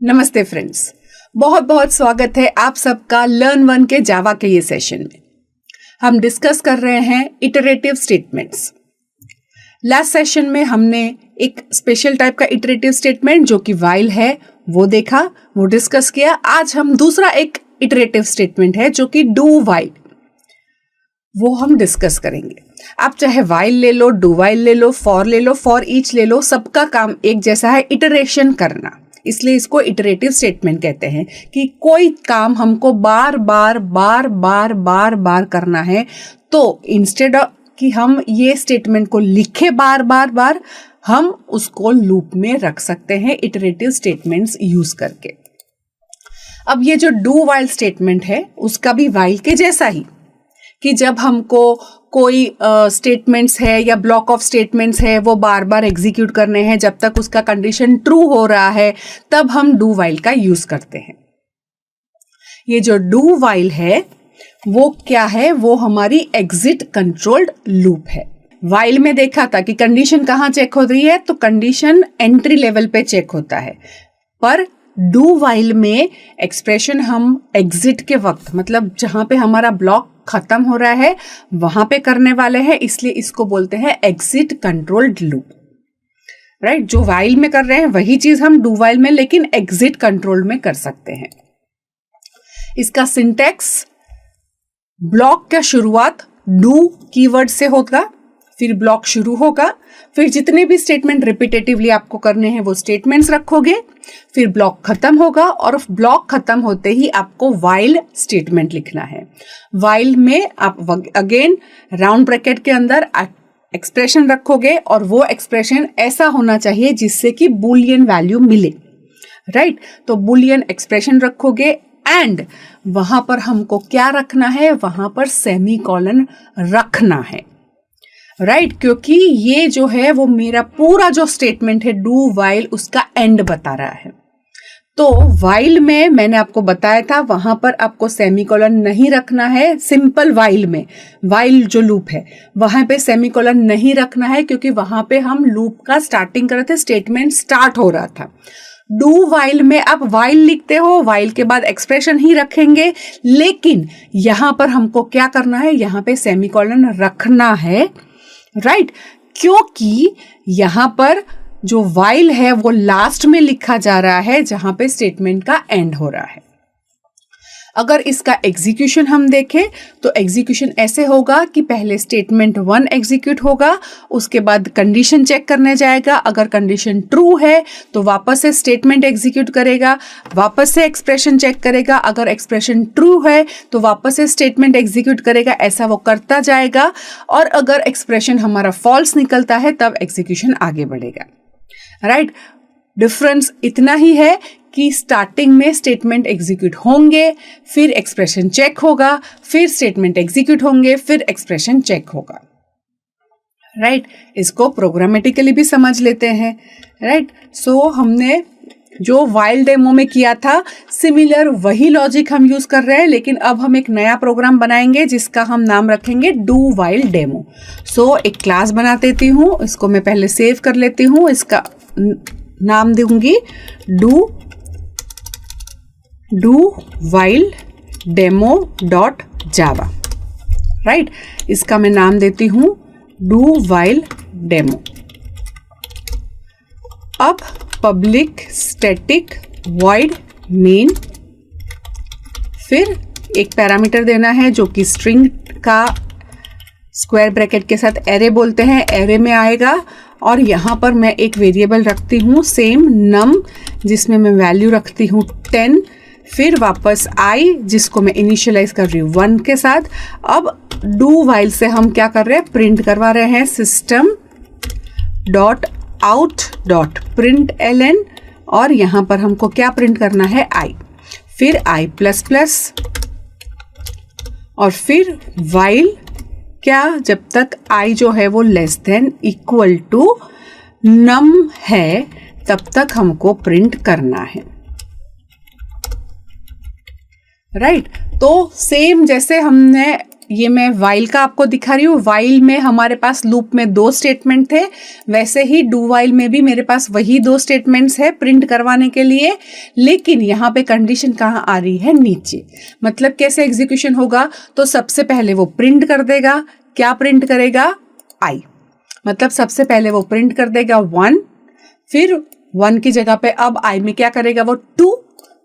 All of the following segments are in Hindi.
नमस्ते फ्रेंड्स, बहुत बहुत स्वागत है आप सबका लर्न वन के जावा के ये सेशन में। हम डिस्कस कर रहे हैं इटरेटिव स्टेटमेंट्स। लास्ट सेशन में हमने एक स्पेशल टाइप का इटरेटिव स्टेटमेंट जो कि व्हाइल है वो देखा, वो डिस्कस किया। आज हम दूसरा एक इटरेटिव स्टेटमेंट है जो कि डू व्हाइल, वो हम डिस्कस करेंगे। आप चाहे व्हाइल ले लो, डू व्हाइल ले लो, फॉर ईच ले लो, सबका काम एक जैसा है, इटरेशन करना। इसलिए इसको इटरेटिव स्टेटमेंट कहते हैं कि कोई काम हमको बार बार करना है, तो इंस्टेड ऑफ कि हम ये स्टेटमेंट को लिखे बार, हम उसको लूप में रख सकते हैं इटरेटिव स्टेटमेंट्स यूज करके। अब ये जो डू व्हाइल स्टेटमेंट है उसका भी व्हाइल के जैसा ही, कि जब हमको कोई स्टेटमेंट्स है या ब्लॉक ऑफ स्टेटमेंट्स है वो बार बार एग्जीक्यूट करने हैं, जब तक उसका कंडीशन ट्रू हो रहा है तब हम डू व्हाइल का यूज करते हैं। ये जो डू व्हाइल है वो क्या है, वो हमारी एग्जिट कंट्रोल्ड लूप है। व्हाइल में देखा था कि कंडीशन कहाँ चेक हो रही है, तो कंडीशन एंट्री लेवल पे चेक होता है, पर डू व्हाइल में एक्सप्रेशन हम एग्जिट के वक्त, मतलब जहां पे हमारा ब्लॉक खत्म हो रहा है वहां पे करने वाले हैं, इसलिए इसको बोलते हैं एग्जिट कंट्रोल्ड लूप। राइट, जो व्हाइल में कर रहे हैं वही चीज हम डू व्हाइल में लेकिन एग्जिट कंट्रोल में कर सकते हैं। इसका सिंटैक्स, ब्लॉक का शुरुआत डू कीवर्ड से होगा, फिर ब्लॉक शुरू होगा, फिर जितने भी स्टेटमेंट रिपीटेटिवली आपको करने हैं वो स्टेटमेंट्स रखोगे, फिर ब्लॉक खत्म होगा और ब्लॉक खत्म होते ही आपको व्हाइल स्टेटमेंट लिखना है। व्हाइल में आप अगेन राउंड ब्रैकेट के अंदर एक्सप्रेशन रखोगे और वो एक्सप्रेशन ऐसा होना चाहिए जिससे कि बूलियन वैल्यू मिले। राइट, तो बूलियन एक्सप्रेशन रखोगे एंड वहां पर हमको क्या रखना है, वहां पर सेमीकोलन रखना है। राइट, क्योंकि ये जो है वो मेरा पूरा जो स्टेटमेंट है डू व्हाइल उसका एंड बता रहा है। तो व्हाइल में मैंने आपको बताया था वहां पर आपको सेमीकोलन नहीं रखना है। सिंपल व्हाइल में, व्हाइल जो लूप है वहां पे सेमीकोलन नहीं रखना है, क्योंकि वहां पे हम लूप का स्टार्टिंग कर रहे थे, स्टेटमेंट स्टार्ट हो रहा था। डू व्हाइल में आप व्हाइल लिखते हो, व्हाइल के बाद एक्सप्रेशन ही रखेंगे, लेकिन यहां पर हमको क्या करना है, यहां पे सेमीकोलन रखना है। राइट, क्योंकि यहां पर जो व्हाइल है वो लास्ट में लिखा जा रहा है जहां पे स्टेटमेंट का एंड हो रहा है। अगर इसका एग्जीक्यूशन हम देखें तो एग्जीक्यूशन ऐसे होगा कि पहले स्टेटमेंट 1 एग्जीक्यूट होगा, उसके बाद कंडीशन चेक करने जाएगा, अगर कंडीशन ट्रू है तो वापस से स्टेटमेंट एग्जीक्यूट करेगा, वापस से एक्सप्रेशन चेक करेगा, अगर एक्सप्रेशन ट्रू है तो वापस से स्टेटमेंट एग्जीक्यूट करेगा, ऐसा वो करता जाएगा। और अगर एक्सप्रेशन हमारा फॉल्स निकलता है तब एग्जीक्यूशन आगे बढ़ेगा। राइट, डिफरेंस इतना ही है कि स्टार्टिंग में स्टेटमेंट एग्जीक्यूट होंगे, फिर एक्सप्रेशन चेक होगा, फिर स्टेटमेंट एग्जीक्यूट होंगे, फिर एक्सप्रेशन चेक होगा। राइट, इसको प्रोग्रामेटिकली भी समझ लेते हैं। राइट, सो हमने जो व्हाइल डेमो में किया था सिमिलर वही लॉजिक हम यूज कर रहे हैं, लेकिन अब हम एक नया प्रोग्राम बनाएंगे जिसका हम नाम रखेंगे डू व्हाइल डेमो। सो एक क्लास बना देती हूँ, इसको मैं पहले सेव कर लेती हूँ, इसका नाम दूंगी do while demo dot Java. Right, इसका मैं नाम देती हूं डू व्हाइल डेमो। अब पब्लिक स्टैटिक वॉइड मेन, फिर एक पैरामीटर देना है जो कि स्ट्रिंग का स्क्वायर ब्रैकेट के साथ एरे बोलते हैं, एरे में आएगा। और यहाँ पर मैं एक वेरिएबल रखती हूँ सेम नम, जिसमें मैं वैल्यू रखती हूँ 10, फिर वापस i जिसको मैं इनिशियलाइज कर रही हूँ 1 के साथ। अब डू व्हाइल से हम क्या कर रहे हैं, प्रिंट करवा रहे हैं system dot out dot print ln, और यहाँ पर हमको क्या प्रिंट करना है, i, फिर i प्लस प्लस, और फिर व्हाइल क्या, जब तक i जो है वो लेस देन इक्वल टू नम है तब तक हमको प्रिंट करना है। राइट, तो सेम जैसे हमने ये मैं वाइल का आपको दिखा रही हूँ। वाइल में हमारे पास लूप में 2 स्टेटमेंट थे, वैसे ही डू वाइल में भी मेरे पास वही 2 स्टेटमेंट्स है प्रिंट करवाने के लिए, लेकिन यहाँ पे कंडीशन कहाँ आ रही है, नीचे। मतलब कैसे एग्जीक्यूशन होगा, तो सबसे पहले वो प्रिंट कर देगा, क्या प्रिंट करेगा, आई। मतलब सबसे पहले वो प्रिंट कर देगा 1, फिर 1 की जगह पे अब आई में क्या करेगा, वो 2,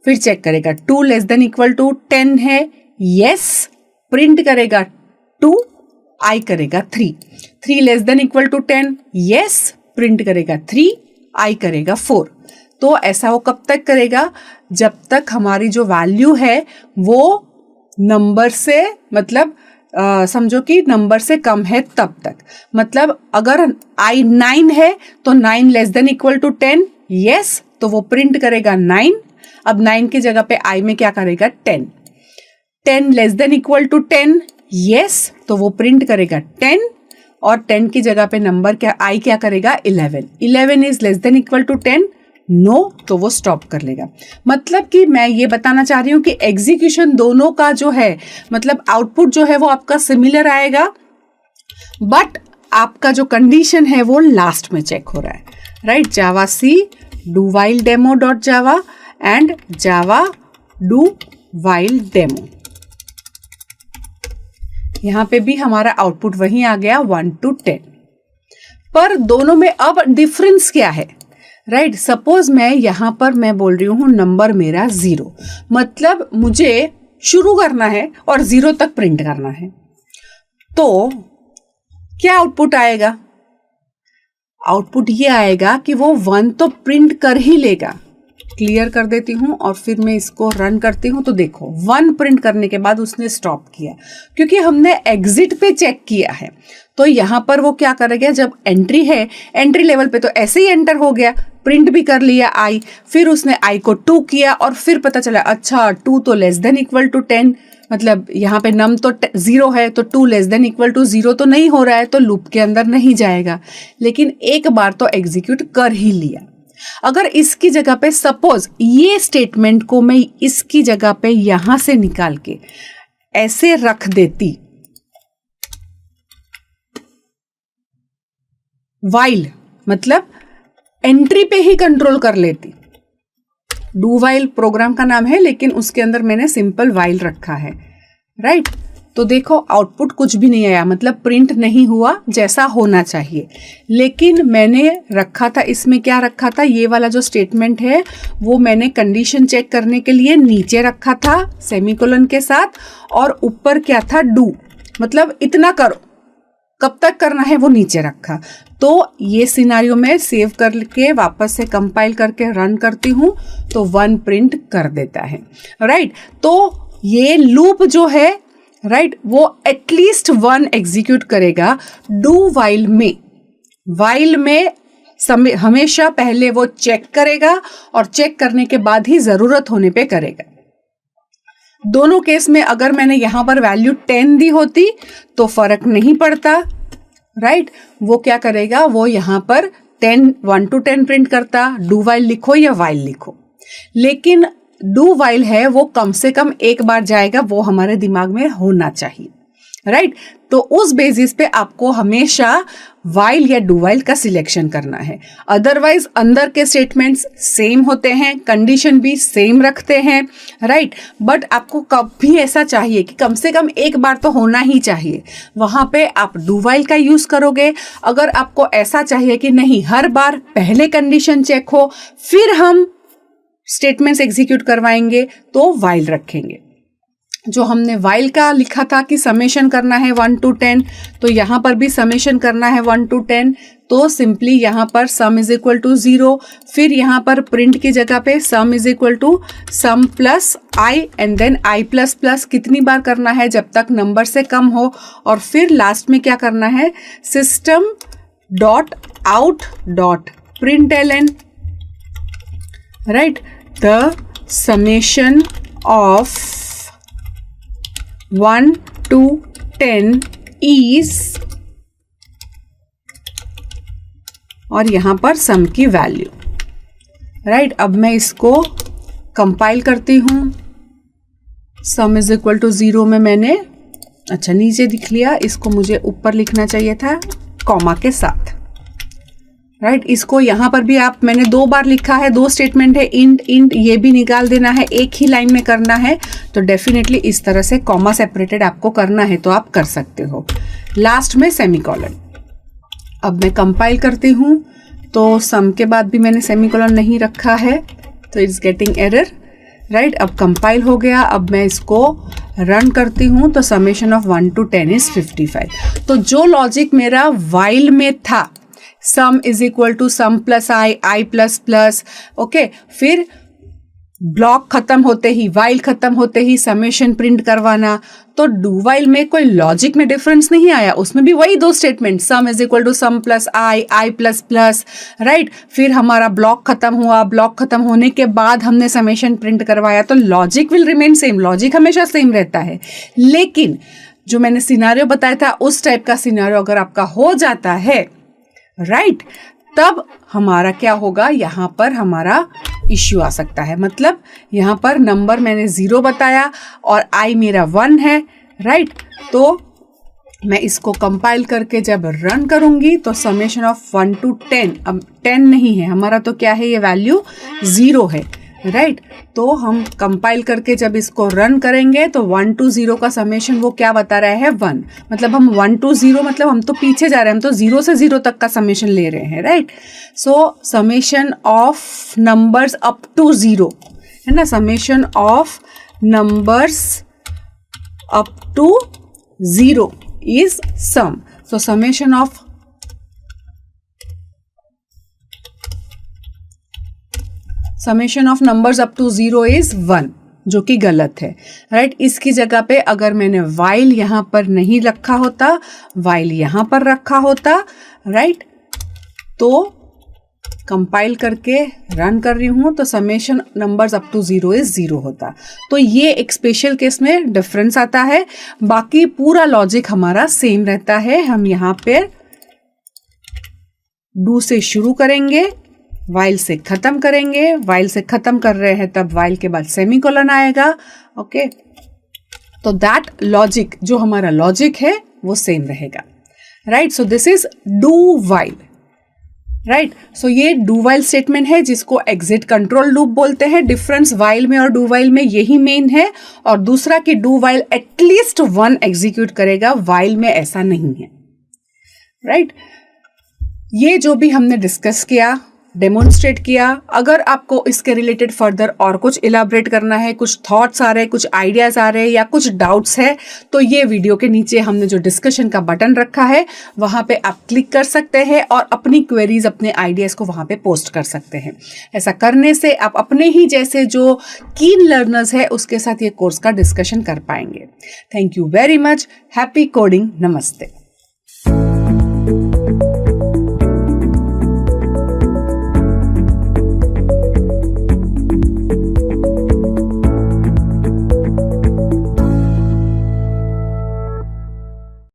फिर चेक करेगा 2 लेस देन इक्वल टू 10 है, यस, प्रिंट करेगा 2, आई करेगा 3, 3 less than equal to 10, yes, print करेगा 3, आई करेगा 4। तो ऐसा वो कब तक करेगा, जब तक हमारी जो वैल्यू है वो नंबर से, मतलब समझो कि नंबर से कम है तब तक। मतलब अगर आई 9 है तो 9 less than equal to 10, yes, तो वो प्रिंट करेगा 9। अब 9 की जगह पे आई में क्या करेगा, 10, 10 less than equal to 10, yes, तो वो प्रिंट करेगा 10, और 10 की जगह पे नंबर क्या, आई क्या करेगा, 11, 11 is less than equal to 10, no, तो वो स्टॉप कर लेगा। मतलब कि मैं ये बताना चाह रही हूँ कि एग्जीक्यूशन दोनों का जो है, मतलब आउटपुट जो है वो आपका सिमिलर आएगा, बट आपका जो कंडीशन है वो लास्ट में चेक हो रहा है, right. Javac do while demo dot Java and Java do while demo, यहां पे भी हमारा आउटपुट वही आ गया 1 to 10। पर दोनों में अब डिफरेंस क्या है, राइट। सपोज मैं यहां पर मैं बोल रही हूं नंबर मेरा 0, मतलब मुझे शुरू करना है और 0 तक प्रिंट करना है, तो क्या आउटपुट आएगा, आउटपुट ये आएगा कि वो 1 तो प्रिंट कर ही लेगा। क्लियर कर देती हूं और फिर मैं इसको रन करती हूं, तो देखो 1 प्रिंट करने के बाद उसने स्टॉप किया, क्योंकि हमने एग्जिट पे चेक किया है। तो यहां पर वो क्या करेगा, जब एंट्री है, एंट्री लेवल पे तो ऐसे ही एंटर हो गया, प्रिंट भी कर लिया आई, फिर उसने आई को 2 किया और फिर पता चला अच्छा 2 तो लेस देन इक्वल टू 10, मतलब यहाँ पे नम तो 0 है, तो 2 लेस देन इक्वल टू 0 तो नहीं हो रहा है, तो लूप के अंदर नहीं जाएगा। लेकिन एक बार तो एग्जीक्यूट कर ही लिया। अगर इसकी जगह पे सपोज ये स्टेटमेंट को मैं इसकी जगह पे यहां से निकाल के ऐसे रख देती, वाइल मतलब एंट्री पे ही कंट्रोल कर लेती। डू वाइल प्रोग्राम का नाम है, लेकिन उसके अंदर मैंने सिंपल वाइल रखा है, राइट। तो देखो आउटपुट कुछ भी नहीं आया, मतलब प्रिंट नहीं हुआ जैसा होना चाहिए। लेकिन मैंने रखा था, इसमें क्या रखा था, ये वाला जो स्टेटमेंट है वो मैंने कंडीशन चेक करने के लिए नीचे रखा था सेमीकोलन के साथ, और ऊपर क्या था, डू, मतलब इतना करो, कब तक करना है वो नीचे रखा। तो ये सिनारियो में सेव करके वापस से कंपाइल करके रन करती हूं तो 1 प्रिंट कर देता है, राइट। तो ये लूप जो है, राइट, वो एटलीस्ट 1 एग्जीक्यूट करेगा डू वाइल में। वाइल में हमेशा पहले वो चेक करेगा और चेक करने के बाद ही जरूरत होने पे करेगा। दोनों केस में अगर मैंने यहां पर वैल्यू 10 दी होती तो फर्क नहीं पड़ता, राइट। वो क्या करेगा, वो यहां पर 1 to 10 प्रिंट करता, डू वाइल लिखो या वाइल लिखो। लेकिन डू वाइल है वो कम से कम एक बार जाएगा, वो हमारे दिमाग में होना चाहिए, राइट। तो उस बेसिस पे आपको हमेशा वाइल या डू वाइल का सिलेक्शन करना है। अदरवाइज अंदर के स्टेटमेंट्स सेम होते हैं, कंडीशन भी सेम रखते हैं, राइट। बट आपको कभी ऐसा चाहिए कि कम से कम एक बार तो होना ही चाहिए, वहां पे आप डू वाइल का यूज करोगे। अगर आपको ऐसा चाहिए कि नहीं हर बार पहले कंडीशन चेक हो फिर हम स्टेटमेंट्स एग्जीक्यूट करवाएंगे, तो वाइल रखेंगे। जो हमने वाइल का लिखा था कि समेशन करना है 1 to 10, तो यहां पर भी समेशन करना है 1 to 10, तो सिंपली यहां पर सम इज इक्वल टू 0, फिर यहां पर प्रिंट की जगह पे sum is equal to sum plus I and then I plus plus कितनी बार करना है, जब तक नंबर से कम हो, और फिर लास्ट में क्या करना है, system dot out dot println, right, the summation of 1 to 10 is, और यहां पर सम की वैल्यू, राइट। अब मैं इसको कंपाइल करती हूं। सम इज इक्वल टू 0 में मैंने अच्छा नीचे लिख लिया, इसको मुझे ऊपर लिखना चाहिए था कॉमा के साथ, राइट। इसको यहाँ पर भी आप, मैंने 2 बार लिखा है, 2 स्टेटमेंट है, इंट इंट, ये भी निकाल देना है, एक ही लाइन में करना है, तो डेफिनेटली इस तरह से कॉमा सेपरेटेड आपको करना है तो आप कर सकते हो। लास्ट में सेमीकोलन। अब मैं कंपाइल करती हूँ तो सम के बाद भी मैंने सेमीकोलन नहीं रखा है, तो इट्स गेटिंग एरर, राइट। अब कंपाइल हो गया, अब मैं इसको रन करती हूँ तो समेशन ऑफ 1 to 10 इज 55। तो जो लॉजिक मेरा वाइल में था, sum is equal to sum plus I plus plus, okay, फिर ब्लॉक खत्म होते ही, वाइल खत्म होते ही समेशन प्रिंट करवाना, तो डू वाइल में कोई लॉजिक में डिफरेंस नहीं आया, उसमें भी वही 2 statement, sum is equal to sum plus I plus plus, right. फिर हमारा ब्लॉक खत्म हुआ, ब्लॉक खत्म होने के बाद हमने समेशन प्रिंट करवाया, तो logic will remain same, logic हमेशा सेम रहता है। लेकिन जो मैंने सिनारियो बताया था, उस टाइप का सिनारियो अगर आपका हो जाता है, राइट, तब हमारा क्या होगा, यहाँ पर हमारा इश्यू आ सकता है। मतलब यहाँ पर नंबर मैंने 0 बताया और आई मेरा 1 है, राइट। तो मैं इसको कंपाइल करके जब रन करूंगी तो समेशन ऑफ 1 to 10, अब 10 नहीं है हमारा, तो क्या है, ये वैल्यू 0 है, राइट। तो हम कंपाइल करके जब इसको रन करेंगे तो 1 to 0 का समेशन वो क्या बता रहा है, 1। मतलब हम 1 to 0, मतलब हम तो पीछे जा रहे हैं, हम तो 0 से 0 तक का समेशन ले रहे हैं, right. So summation of numbers up to 0 है ना, summation of numbers up to 0 is sum. So summation of numbers up to 0 is 1, जो कि गलत है, राइट। इसकी जगह पे अगर मैंने वाइल यहां पर नहीं रखा होता, वाइल यहां पर रखा होता, राइट, तो कंपाइल करके रन कर रही हूं तो summation numbers up to 0 is 0 होता। तो ये एक स्पेशल केस में डिफरेंस आता है, बाकी पूरा लॉजिक हमारा सेम रहता है। हम यहां पे डू से शुरू करेंगे, वाइल से खत्म करेंगे, वाइल से खत्म कर रहे हैं तब वाइल के बाद सेमीकोलन आएगा, ओके। तो दैट लॉजिक, जो हमारा लॉजिक है वो सेम रहेगा, right. So this is do while, right. So ये डू वाइल स्टेटमेंट है जिसको एग्जिट कंट्रोल लूप बोलते हैं। डिफरेंस वाइल में और डू वाइल में यही मेन है, और दूसरा कि डू वाइल एटलीस्ट 1 एग्जीक्यूट करेगा, वाइल में ऐसा नहीं है, राइट। ये जो भी हमने डिस्कस किया, डेमोन्स्ट्रेट किया, अगर आपको इसके रिलेटेड फर्दर और कुछ इलाबरेट करना है, कुछ थॉट्स आ रहे हैं, कुछ आइडियाज आ रहे हैं या कुछ डाउट्स है, तो ये वीडियो के नीचे हमने जो डिस्कशन का बटन रखा है वहां पे आप क्लिक कर सकते हैं और अपनी क्वेरीज, अपने आइडियाज को वहां पे पोस्ट कर सकते हैं। ऐसा करने से आप अपने ही जैसे जो कीन लर्नर्स है उसके साथ ये कोर्स का डिस्कशन कर पाएंगे। Thank you very much. Happy coding. नमस्ते।